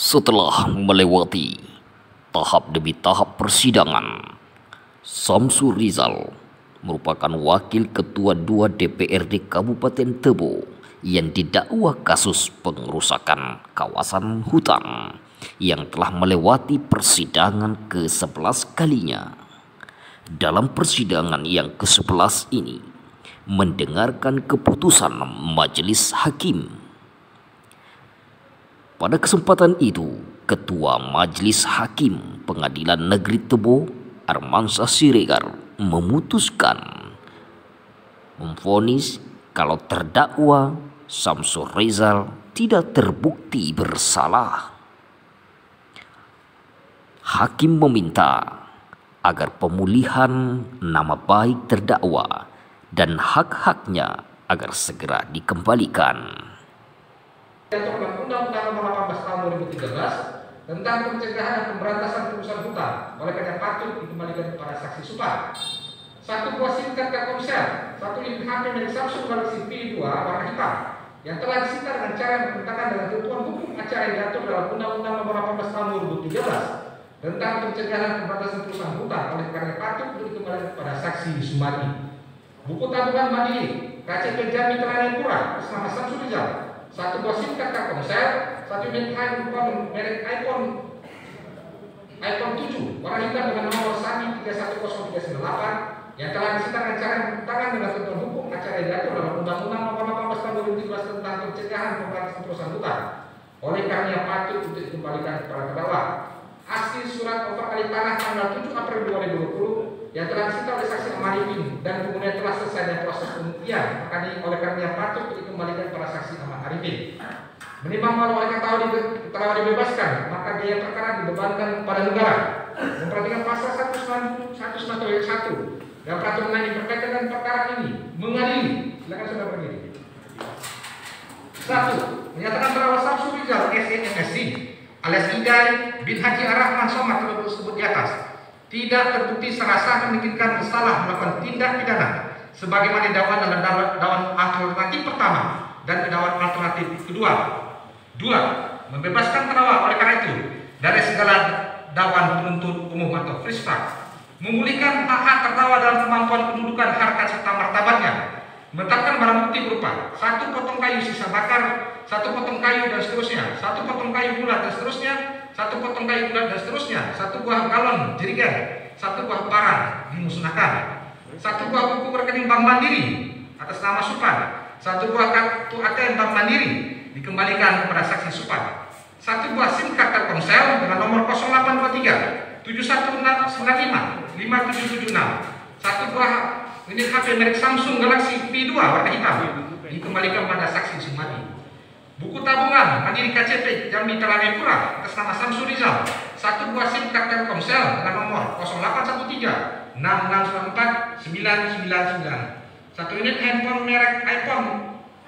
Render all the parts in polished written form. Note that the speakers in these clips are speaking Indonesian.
Setelah melewati tahap demi tahap persidangan, Samsul Rizal merupakan wakil ketua 2 DPRD Kabupaten Tebo yang didakwa kasus pengerusakan kawasan hutan yang telah melewati persidangan ke-11 kalinya. Dalam persidangan yang ke-11 ini, mendengarkan keputusan Majelis Hakim. Pada kesempatan itu, Ketua Majelis Hakim Pengadilan Negeri Tebo, Armansyah Siregar, memutuskan memvonis kalau terdakwa Samsul Rizal tidak terbukti bersalah. Hakim meminta agar pemulihan nama baik terdakwa dan hak-haknya agar segera dikembalikan. Undang-Undang Nomor 18 Tahun 2013 tentang pencegahan dan pemberantasan perusahaan hutan, oleh karena patut dikembalikan kepada saksi sumpah. 1 buah SIM card Telkomsel, 1 unit HP milik Samsung Galaxy V2 warna hitam yang telah disita dengan cara yang bertentangan dengan ketentuan hukum acara yang diatur dalam Undang-Undang Nomor 18 Tahun 2013 tentang pencegahan dan pemberantasan perusahaan hutan, oleh karena patut dikembalikan kepada saksi Sumadi. Buku tabungan mandiri KCP Jambi Telanjang atas nama Samsul Rizal, 1 buah SIM card Telkomsel, 1 unit handphone merek iPhone 7 warna hitam dengan nomor SAMI 310398 yang telah disita dengan cara yang bertentangan dengan ketentuan hukum acara yang diatur dalam Undang-Undang Nomor 18 Tahun 2013 tentang pencegahan dan pemberantasan perusahaan hutan, oleh karena patut untuk dikembalikan kepada terdakwa. Asli surat oper alih tanah tanggal 7 April 2020 yang telah disita oleh saksi Amarifin dan kemudian telah selesai dengan proses pembuktian, oleh karena patut untuk dikembalikan kepada saksi Ahmad Arifin. Menimbang bahwa mereka telah dibebaskan, maka biaya perkara dibebankan kepada negara. Memperhatikan pasal 191 dan peraturan lain berkaitan dengan perkara ini mengadili. Silakan saudara berdiri. 1. Menyatakan bahwa Samsul Rizal SNMSC alias Idai bin Haji Ar-Rahman Somad tersebut di atas tidak terbukti secara sah memungkinkan bersalah melakukan tindak pidana sebagaimana dakwaan dalam dakwaan alternatif pertama dan dakwaan alternatif kedua. 2. Membebaskan terdakwa oleh karena itu dari segala dakwaan penuntut umum atau free strike, memulihkan hak-hak terdakwa dalam kemampuan kedudukan, harkat serta martabatnya, menetapkan barang bukti berupa 1 potong kayu sisa bakar, 1 potong kayu dan seterusnya, 1 potong kayu bulat dan seterusnya, 1 potong kayu bulat dan seterusnya, 1 buah galon jerigen, 1 buah parang dimusnahkan, 1 buah buku rekening Bank Mandiri atas nama Supan, 1 buah kartu ATM Bank Mandiri dikembalikan kepada saksi Supan, 1 buah SIM card Telkomsel dengan nomor 0823 7195 5776, 1 buah unit HP merek Samsung Galaxy V2 warna hitam dikembalikan pada saksi Sumadi. Buku tabungan mandiri KCP Jambi Telanjang atas nama Samsul Rizal, 1 buah SIM card Telkomsel dengan nomor 0813 6694 999, 1 unit handphone merek iPhone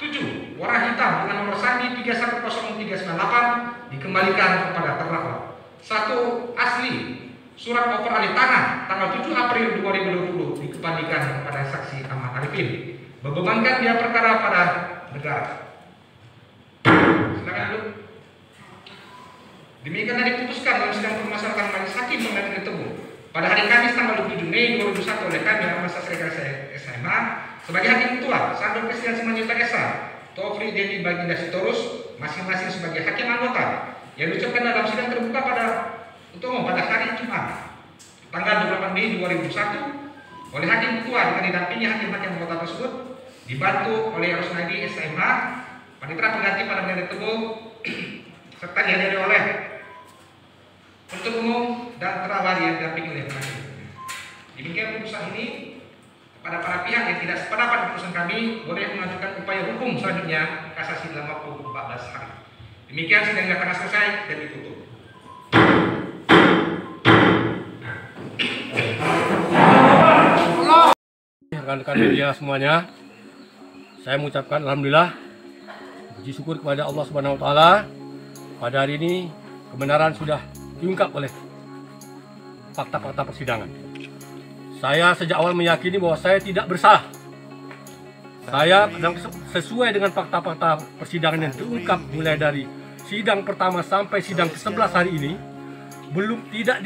7 warna hitam dengan nomor SANDI 310398 dikembalikan kepada terdakwa. 1 asli surat oper alih tanah tanggal 7 April 2020 dikembalikan kepada saksi Ahmad Arifin, membebankan biaya perkara pada negara. Silakan dulu. Demikian yang diputuskan dalam sidang permasalahan Majelis Hakim Pengadilan Negeri Tebo pada hari Kamis tanggal 27 Mei 2021 oleh kami Armansyah Siregar SMA sebagai Hakim Ketua, Sandro Presiden Simanjuntak Esa, Tofri Dendi Baginda Sitorus masing-masing sebagai Hakim Anggota yang diucapkan dalam sidang terbuka pada hari Jumat tanggal 28 Mei 2021 oleh Hakim Ketua dengan didampingi hakim-hakim anggota tersebut, dibantu oleh Rosnadi SMA, Panitera Pengganti pada Pengadilan Tebo, serta dihadiri oleh penuntut umum dan terdakwa yang didampingi oleh penasihat. Demikian putusan ini. Kepada para pihak yang tidak sependapat dengan putusan kami boleh mengajukan upaya hukum selanjutnya kasasi dalam waktu 14 hari. Demikian sidang nyatakan selesai dan ditutup. Rekan-rekan media semuanya, saya mengucapkan alhamdulillah, puji syukur kepada Allah Subhanahu wa taala. Pada hari ini kebenaran sudah diungkap oleh fakta-fakta persidangan. Saya sejak awal meyakini bahwa saya tidak bersalah. Saya sesuai dengan fakta-fakta persidangan yang terungkap mulai dari sidang pertama sampai sidang ke-11 hari ini belum tidak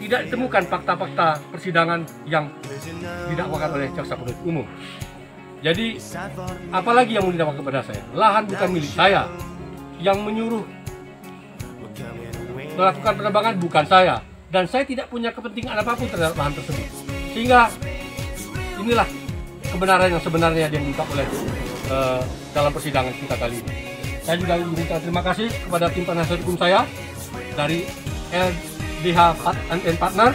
ditemukan fakta-fakta persidangan yang didakwakan oleh jaksa penuntut umum. Jadi apalagi yang mau didakwakan kepada saya? Lahan bukan milik saya, yang menyuruh melakukan penerbangan bukan saya, dan saya tidak punya kepentingan apapun terhadap lahan tersebut. Sehingga inilah kebenaran yang sebenarnya yang diungkap oleh dalam persidangan kita kali ini. Saya juga ingin terima kasih kepada tim penasihat hukum saya dari LBH and Partner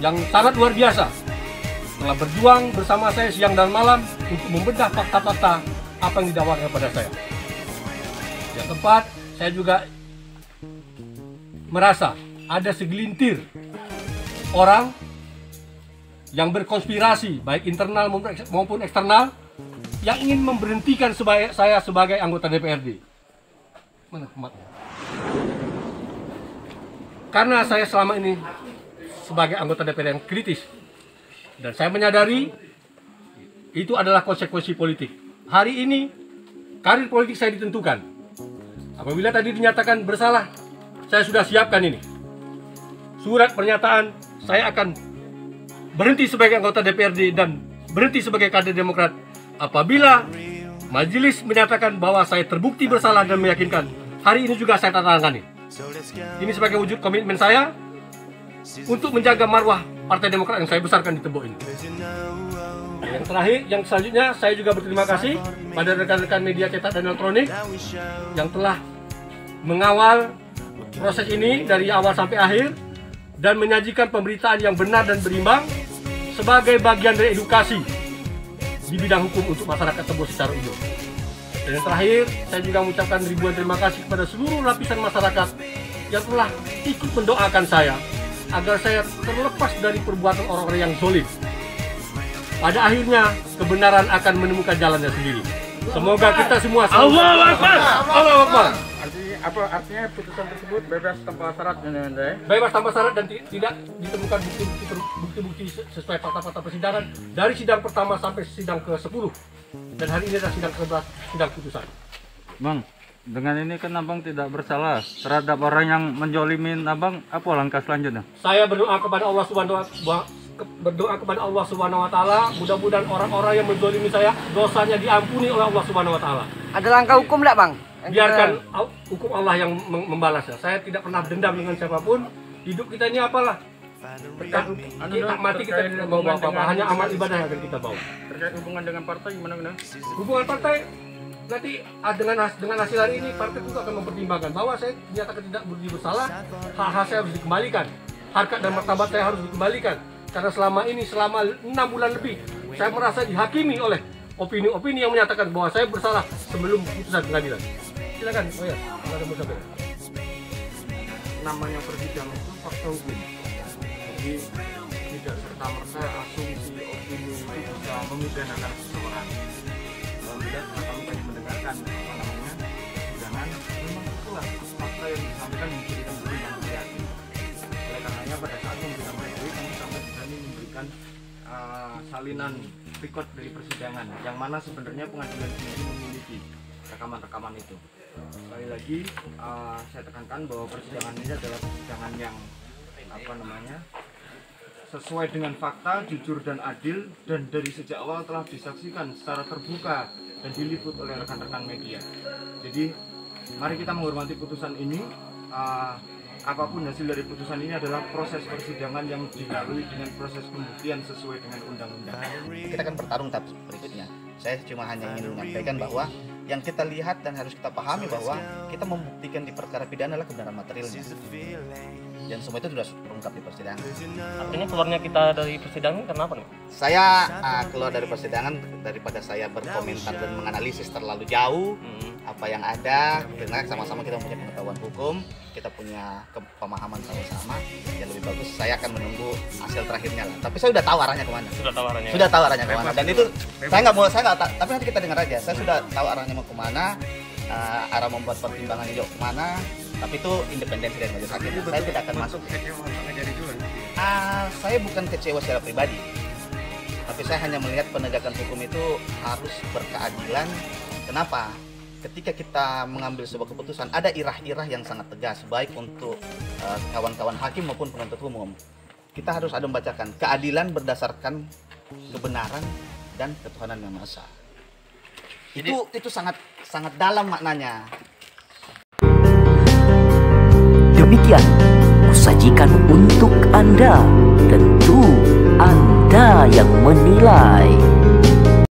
yang sangat luar biasa telah berjuang bersama saya siang dan malam untuk membedah fakta-fakta apa yang didakwakan kepada saya. Yang tempat saya juga merasa ada segelintir orang yang berkonspirasi baik internal maupun eksternal yang ingin memberhentikan saya sebagai anggota DPRD. Mana tempatnya? Karena saya selama ini sebagai anggota DPR yang kritis dan saya menyadari itu adalah konsekuensi politik. Hari ini karir politik saya ditentukan. Apabila tadi dinyatakan bersalah, saya sudah siapkan ini. Surat pernyataan saya akan berhenti sebagai anggota DPRD dan berhenti sebagai kader Demokrat apabila majelis menyatakan bahwa saya terbukti bersalah dan meyakinkan. Hari ini juga saya tandatangani. Ini sebagai wujud komitmen saya untuk menjaga marwah Partai Demokrat yang saya besarkan di Tembok ini. Yang terakhir, yang selanjutnya saya juga berterima kasih pada rekan-rekan media cetak dan elektronik yang telah mengawal proses ini dari awal sampai akhir dan menyajikan pemberitaan yang benar dan berimbang sebagai bagian dari edukasi di bidang hukum untuk masyarakat Tembok secara umum. Dan yang terakhir, saya juga mengucapkan ribuan terima kasih kepada seluruh lapisan masyarakat yang telah ikut mendoakan saya agar saya terlepas dari perbuatan orang-orang yang zalim. Pada akhirnya, kebenaran akan menemukan jalannya sendiri. Semoga kita semua Allahu Akbar. Allahu Akbar. Artinya putusan tersebut bebas tanpa syarat dan Bebas tanpa syarat dan tidak ditemukan bukti-bukti sesuai fakta-fakta persidangan dari sidang pertama sampai sidang ke-10. Dan hari ini adalah sidang ke-11, sidang putusan. Bang, dengan ini kan abang tidak bersalah terhadap orang yang menjolimin abang. Apa langkah selanjutnya? Saya berdoa kepada Allah Subhanahu wa taala, mudah-mudahan orang-orang yang menzalimi saya dosanya diampuni oleh Allah Subhanahu wa taala. Ada langkah hukum enggak, Bang? Biarkan hukum Allah yang membalasnya. Saya tidak pernah dendam dengan siapapun. Hidup kita ini apalah? Kita mati kita tidak bawa apa-apa, hanya amal ibadah yang akan kita bawa. Terkait hubungan dengan partai gimana? Hubungan partai nanti dengan hasil hari ini partai juga akan mempertimbangkan bahwa saya dinyatakan tidak bersalah, hak saya harus dikembalikan, harkat dan martabat saya harus dikembalikan. Karena selama 6 bulan lebih saya merasa dihakimi oleh opini-opini yang menyatakan bahwa saya bersalah sebelum putusan pengadilan. Silakan, oh ya, ada musyawarah. Namanya persidangan itu fakta hukum. Jadi tidak serta-merta asumsi opini itu bisa memidanakan seseorang. Tidak kami hanya mendengarkan persidangan memang itulah fakta yang disampaikan memberikan bukti. Oleh karenanya pada saat memberikan bukti kami sampai berani memberikan salinan record dari persidangan yang mana sebenarnya pengadilan sendiri memiliki rekaman-rekaman itu. Sekali lagi saya tekankan bahwa persidangan ini adalah persidangan yang sesuai dengan fakta, jujur dan adil, dan dari sejak awal telah disaksikan secara terbuka dan diliput oleh rekan-rekan media. Jadi mari kita menghormati putusan ini. Apapun hasil dari putusan ini adalah proses persidangan yang dilalui dengan proses pembuktian sesuai dengan undang-undang. Kita akan bertarung tahap berikutnya. Saya cuma hanya ingin menyampaikan bahwa yang kita lihat dan harus kita pahami bahwa kita membuktikan di perkara pidana adalah kebenaran materialnya. Dan semua itu sudah terungkap di persidangan. Artinya keluarnya kita dari persidangan kenapa nih? Saya keluar dari persidangan daripada saya berkomentar dan menganalisis terlalu jauh apa yang ada. Karena sama-sama kita punya pengetahuan hukum, kita punya pemahaman sama-sama. Yang lebih bagus saya akan menunggu hasil terakhirnya lah. Tapi saya sudah tahu arahnya kemana. Sudah tahu arahnya kemana. Dan itu saya nggak mau, tapi nanti kita dengar aja. Saya sudah tahu arahnya mau kemana, arah membuat pertimbangan hijau kemana. Tapi itu independensi dari majelis hakim. Saya tidak akan masuk. Saya bukan kecewa secara pribadi, tapi saya hanya melihat penegakan hukum itu harus berkeadilan. Kenapa? ketika kita mengambil sebuah keputusan ada irah-irah yang sangat tegas, baik untuk kawan-kawan hakim maupun penuntut umum. Kita harus ada membacakan keadilan berdasarkan kebenaran dan ketuhanan yang Maha Esa. Itu sangat dalam maknanya. Demikian kusajikan untuk Anda. Tentu Anda yang menilai.